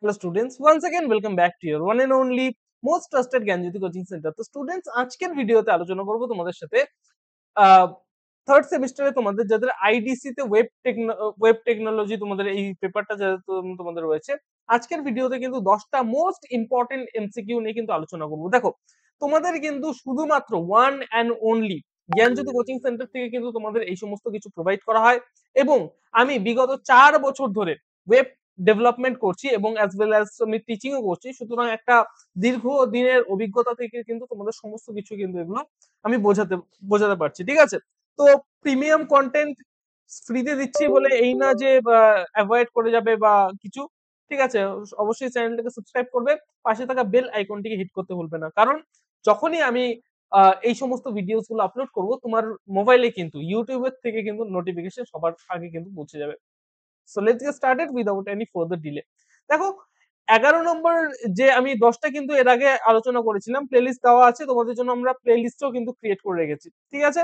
Hello students, once again welcome back to your one and only most trusted Gyanjyoti coaching centre. তো students আজকের ভিডিওতে আলোচনা করব তোমাদের সাথে থার্ড সেমিস্টারে তোমাদের যাদের আইডিসি তে ওয়েব টেকনোলজি তোমাদের এই পেপারটা তোমাদের রয়েছে, আজকের ভিডিওতে কিন্তু 10টা মোস্ট ইম্পর্টেন্ট এমসিকিউ নিয়ে কিন্তু আলোচনা করব। দেখো, তোমাদের কিন্তু শুধুমাত্র one and only Gyanjyoti coaching centre থেকে কিন্তু তোমাদের এই সমস্ত কিছু প্রোভাইড করা হয়, এবং আমি বিগত 4 বছর ধরে ওয়েব ডেভেলপমেন্ট করছি এবং অ্যাজ ওয়েল অ্যাজ আমি টিচিংও করছি। সুতরাং একটা দীর্ঘ দিনের অভিজ্ঞতা থেকে কিন্তু তোমাদের সমস্ত কিছু কিন্তু এগুলো আমি বোঝাতে পারছি, ঠিক আছে? তো প্রিমিয়াম কন্টেন্ট ফ্রিতে দিচ্ছি বলে এই না যে অ্যাভয়েড করে যাবে বা কিছু, ঠিক আছে? অবশ্যই চ্যানেলটাকে সাবস্ক্রাইব করবে, পাশে থাকা বেল আইকনটিকে হিট করতে ভুলবে না, কারণ যখনই আমি এই সমস্ত ভিডিওস গুলো আপলোড করব তোমার মোবাইলে কিন্তু ইউটিউবের থেকে কিন্তু নোটিফিকেশন সবার আগে কিন্তু পৌঁছে যাবে। So let's get started without any further delay. দেখো, 11 নম্বর যে আমি 10টা কিন্তু এর আগে আলোচনা করেছিলাম, প্লেলিস্ট দেওয়া আছে তোমাদের জন্য, আমরা প্লেলিস্টও কিন্তু ক্রিয়েট করে রেখেছি, ঠিক আছে?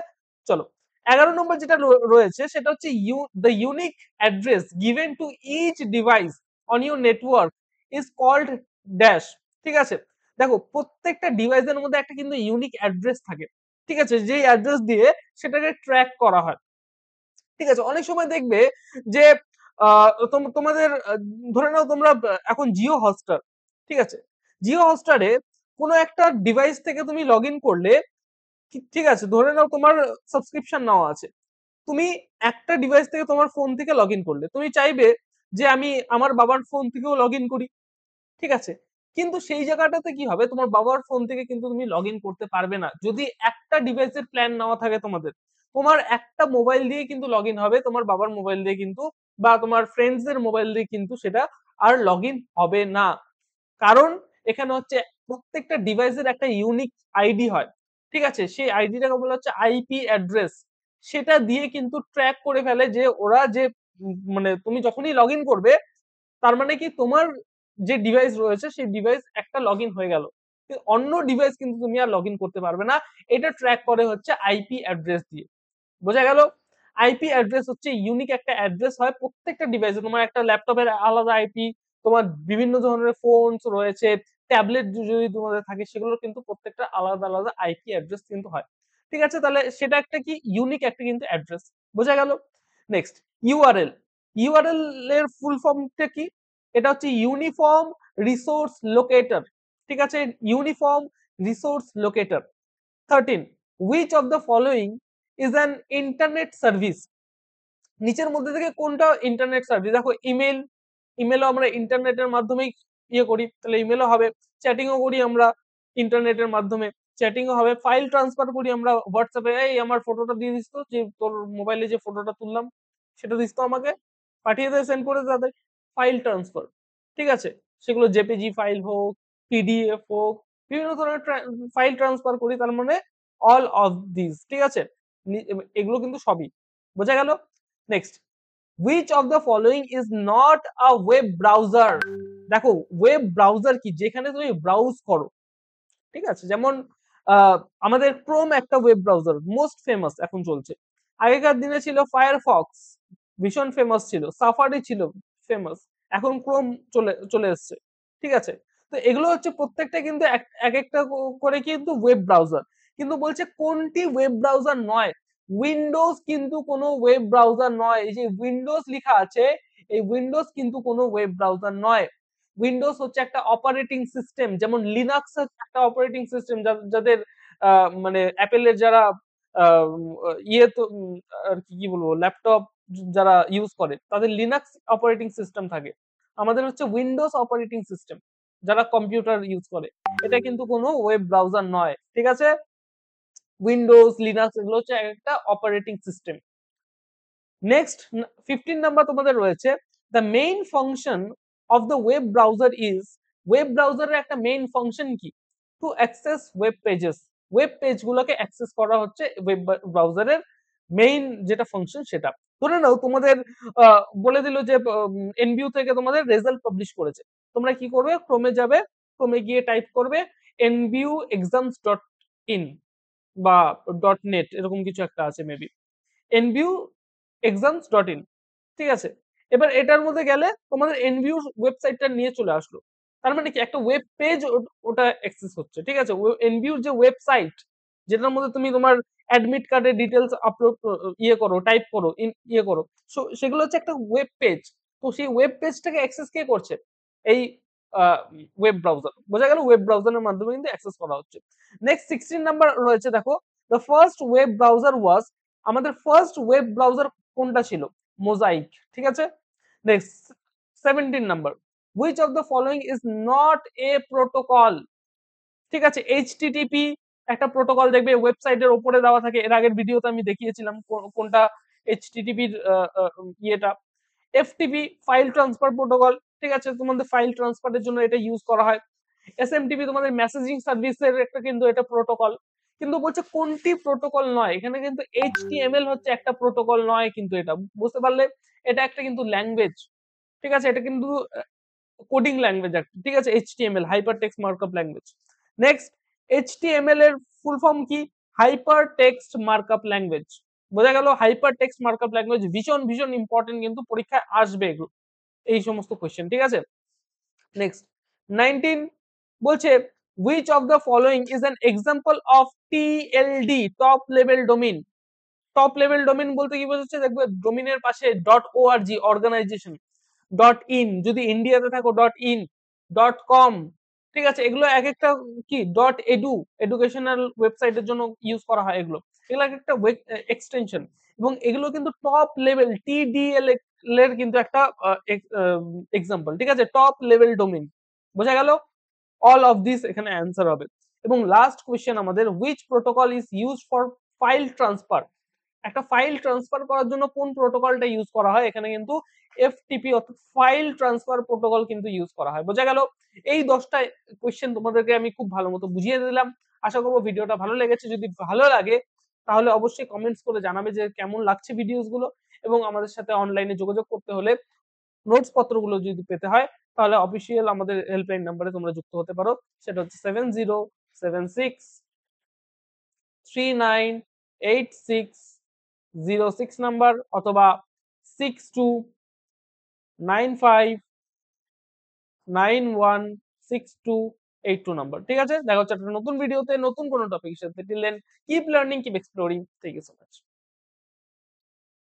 চলো, 11 নম্বর যেটা রয়েছে সেটা হচ্ছে the unique address given to each device on your network is called dash. ঠিক আছে, দেখো প্রত্যেকটা ডিভাইসের মধ্যে একটা কিন্তু ইউনিক অ্যাড্রেস থাকে, ঠিক আছে, যেই অ্যাড্রেস দিয়ে সেটাকে ট্র্যাক করা হয়। ঠিক আছে, অনেক সময় দেখবে যে তোমাদের ধরে নাও তোমরা এখন জিও হটস্টার, ঠিক আছে, জিও হটস্টারে কোনো একটা ডিভাইস থেকে তুমি লগ ইন করলে, ঠিক আছে, ধরে নাও তোমার সাবস্ক্রিপশন নেওয়া আছে, তুমি একটা ডিভাইস থেকে তোমার ফোন থেকে লগ ইন করলে তুমি চাইবে যে আমি আমার বাবার ফোন থেকেও লগ ইন করি, ঠিক আছে? কিন্তু সেই জায়গাটাতে কি হবে, তোমার বাবার ফোন থেকে কিন্তু তুমি লগ ইন করতে পারবে না যদি একটা ডিভাইসের প্ল্যান নেওয়া থাকে তোমাদের। তোমার একটা মোবাইল দিয়ে কিন্তু লগ ইন হবে, তোমার বাবার মোবাইল দিয়ে কিন্তু বা তোমার ফ্রেন্ডস এর মোবাইল দিয়ে কিন্তু সেটা আর লগ ইন হবে না। কারণ এখানে হচ্ছে প্রত্যেকটা ডিভাইসের একটা ইউনিক আইডি হয়, ঠিক আছে? সেই আইডিটাকে বলা হচ্ছে আইপি অ্যাড্রেস। সেটা দিয়ে কিন্তু ট্র্যাক করে ফেলে যে ওরা যে মানে তুমি যখনই লগ ইন করবে, তার মানে কি তোমার যে ডিভাইস রয়েছে সেই ডিভাইস একটা লগ ইন হয়ে গেল, অন্য ডিভাইস কিন্তু তুমি আর লগ ইন করতে পারবে না। এটা ট্র্যাক করে হচ্ছে আইপি অ্যাড্রেস দিয়ে। বোঝা গেল? আইপি অ্যাড্রেস হচ্ছে ইউনিক একটা অ্যাড্রেস হয় প্রত্যেকটা ডিভাইসে। তোমার একটা ল্যাপটপের আলাদা আইপি, তোমার বিভিন্ন ধরনের ফোনস রয়েছে, ট্যাবলেট যদি তোমাদের থাকে সেগুলোর কিন্তু প্রত্যেকটা আলাদা আলাদা আইপি অ্যাড্রেস কিন্তু হয়, ঠিক আছে? তাহলে সেটা একটা কি ইউনিক একটা কিন্তু অ্যাড্রেস। বোঝা গেল? Next, URL. ইউআরএল এর ফুল ফর্মটা কি? এটা হচ্ছে ইউনিফর্ম রিসোর্স লোকেটর, ঠিক আছে? Uniform resource locator. 13, which of the following is an internet service? নিচের মধ্যে থেকে কোনটা ইন্টারনেট সার্ভিস? দেখো, ইমেল, ইমেলও আমরা ইন্টারনেটের মাধ্যমেই ইয়ে করি, তাহলে ইমেলও হবে। চ্যাটিংও করি আমরা ইন্টারনেটের মাধ্যমে, চ্যাটিংও হবে। ফাইল ট্রান্সফার করি আমরা হোয়াটসঅ্যাপে, এই আমার ফটোটা দিয়ে দিস তো, যে তোর মোবাইলে যে ফটোটা তুললাম সেটা দিস তো আমাকে, পাঠিয়ে দে, সেন্ড করে তাদের। ফাইল ট্রান্সফার, ঠিক আছে? সেগুলো জেপিজি ফাইল হোক, পিডিএফ হোক, বিভিন্ন ধরনের ফাইল ট্রান্সফার করি, তার মানে অল অফ দিস, ঠিক আছে? এগুলো কিন্তু সবই। বোঝা গেল? Next, which of the following is not a web browser? দেখো, ওয়েব ব্রাউজার কি? যেখানে তুমি ব্রাউজ করো, ঠিক আছে? যেমন আমাদের ক্রোম একটা ওয়েব ব্রাউজার, মোস্ট ফেমাস এখন চলছে। আগেকার দিনে ছিল ফায়ারফক্স, ভীষণ ফেমাস ছিল। সাফারি ছিল ফেমাস, এখন ক্রোম চলে চলে এসছে, ঠিক আছে? তো এগুলো হচ্ছে প্রত্যেকটা কিন্তু এক একটা করে কিন্তু ওয়েব ব্রাউজার। কিন্তু বলছে কোনটি ওয়েব ব্রাউজার নয়? উইন্ডোজ কিন্তু কোনো ওয়েব ব্রাউজার নয়। এই যে উইন্ডোজ লেখা আছে, এই উইন্ডোজ কিন্তু কোনো ওয়েব ব্রাউজার নয়। উইন্ডোজ হচ্ছে একটা অপারেটিং সিস্টেম, যেমন লিনাক্স একটা অপারেটিং সিস্টেম, যাদের মানে অ্যাপেলের যারা ইয়ে তো আর কি বলবো, ল্যাপটপ যারা ইউজ করে তাদের লিনাক্স অপারেটিং সিস্টেম থাকে। আমাদের হচ্ছে উইন্ডোজ অপারেটিং সিস্টেম যারা কম্পিউটার ইউজ করে। এটা কিন্তু কোনো ওয়েব ব্রাউজার নয়, ঠিক আছে? উইন্ডোজ, লিনাক্স এগুলো হচ্ছে একটা অপারেটিং সিস্টেম। নেক্সট, 15 নাম্বার তোমাদের রয়েছে, the main function of the web browser is. Web ব্রাউজারের একটা মেইন ফাংশন কি? To access web pages. Web page গুলোকে অ্যাক্সেস করা হচ্ছে ওয়েব ব্রাউজারের মেইন যেটা ফাংশন সেটা। ধরে নাও তোমাদের বলে দিল যে এনবিইউ থেকে তোমাদের রেজাল্ট পাবলিশ করেছে, তোমরা কি করবে? ক্রোমে যাবে, ক্রোমে গিয়ে টাইপ করবে এনবিইউ এক্সামস ডট ইন বা ডট নেট, এরকম কিছু একটা আছে মেবি, এনবিউ এক্সামস ডট ইন, ঠিক আছে? এবার এটার মধ্যে গেলে তোমাদের এনভিউ ওয়েবসাইটটা নিয়ে চলে আসলো। তার মানে কি একটা ওয়েব পেজ ওটা অ্যাক্সেস হচ্ছে, ঠিক আছে? এনভিউর যে ওয়েবসাইট যেটার মধ্যে তুমি তোমার অ্যাডমিট কার্ডের ডিটেলস আপলোড ইয়ে করো, টাইপ করো, ইয়ে করো, সেগুলো হচ্ছে একটা ওয়েব পেজ। তো সেই ওয়েব পেজটাকে অ্যাক্সেস কে করছে? এই ওয়েব ব্রাউজার। বোঝা গেল? ওয়েব ব্রাউজারের মাধ্যমে কিন্তু অ্যাক্সেস করা হচ্ছে। নেক্সট 16 নাম্বার রয়েছে, দেখো দ্য ফার্স্ট ওয়েব ব্রাউজার ওয়াজ, আমাদের ফার্স্ট ওয়েব ব্রাউজার কোনটা ছিল? মোজাইক, ঠিক আছে? Next 17 number, which of the following is not a protocol? ঠিক আছে, এইচটিটিপি একটা প্রোটোকল দেখবে ওয়েবসাইটের উপরে দেওয়া থাকে, এর আগের ভিডিওতে আমি দেখিয়েছিলাম কোনটা এইচটিটিপির ইয়েটা। এফটিপি ফাইল ট্রান্সফার প্রোটোকল, ঠিক আছে, তোমাদের ফাইল ট্রান্সফারের জন্য এটা ইউজ করা হয়। এসএমটিপি তোমাদের মেসেজিং সার্ভিসের একটা কিন্তু এটা প্রোটোকল। কিন্তু বলছে কোনটি প্রোটোকল নয়, এখানে কিন্তু এইচটিএমএল হচ্ছে একটা প্রোটোকল নয়, কিন্তু এটা বুঝতে পারলে এটা একটা কিন্তু ল্যাঙ্গুয়েজ, ঠিক আছে, এটা কিন্তু কোডিং ল্যাঙ্গুয়েজ একটা, ঠিক আছে, HTML hyper text markup language. Next, HTML এর ফুল ফর্ম কি? Hyper text markup language. বোঝা গেল? হাইপার টেক্সট মার্কআপ ল্যাঙ্গুয়েজ ভীষণ ভীষণ ইম্পর্টেন্ট, কিন্তু পরীক্ষায় আসবে এগুলো, এই সমস্ত কোয়েশ্চেন, ঠিক আছে? নেক্সট 19 বলছে which of the following is an example of TLD, top level domain? Top level domain বলতে কি বোঝাচ্ছে? দেখবে ডোমেইনের পাশে .org অর্গানাইজেশন, .in যদি ইন্ডিয়াতে থাকো .in, .com, ঠিক আছে, এগুলো এক একটা কি .edu এডুকেশনাল ওয়েবসাইটের জন্য ইউজ করা হয় এগুলো, এগুলো এক একটা এক্সটেনশন, এবং এগুলো কিন্তু টপ লেভেল TDL এর কিন্তু একটা এক্সাম্পল, ঠিক আছে, টপ লেভেল ডোমেইন। বোঝা গেল? অল অফ দিস এখানে অ্যান্সার হবে। এবং লাস্ট কোয়েশ্চেন আমাদের, which protocol is use for file transfer? একটা ফাইল ট্রান্সফার করার জন্য কোন প্রোটোকলটা ইউজ করা হয়? এখানে কিন্তু এফটিপি অর্থাৎ ফাইল ট্রান্সফার প্রোটোকল কিন্তু ইউজ করা হয়। বোঝা গেল? এই 10টা কোয়েশ্চেন তোমাদেরকে আমি খুব ভালো মতো বুঝিয়ে দিলাম। আশা করবো ভিডিওটা ভালো লেগেছে। যদি ভালো লাগে তাহলে অবশ্যই কমেন্টস করে জানাবে যে কেমন লাগছে ভিডিওস গুলো, এবং আমাদের সাথে অনলাইনে যোগাযোগ করতে হলে নোটস পত্রগুলো যদি পেতে হয় তাহলে অফিসিয়াল আমাদের হেল্পলাইন নাম্বারে তোমরা যুক্ত হতে পারো। সেটা হচ্ছে 7076398606 নাম্বার, অথবা 6295916282 নাম্বার। ঠিক আছে, দেখা হচ্ছে একটা নতুন ভিডিওতে নতুন কোনো টপিকের সাথে। Till then, keep learning, keep exploring. Thank you so much.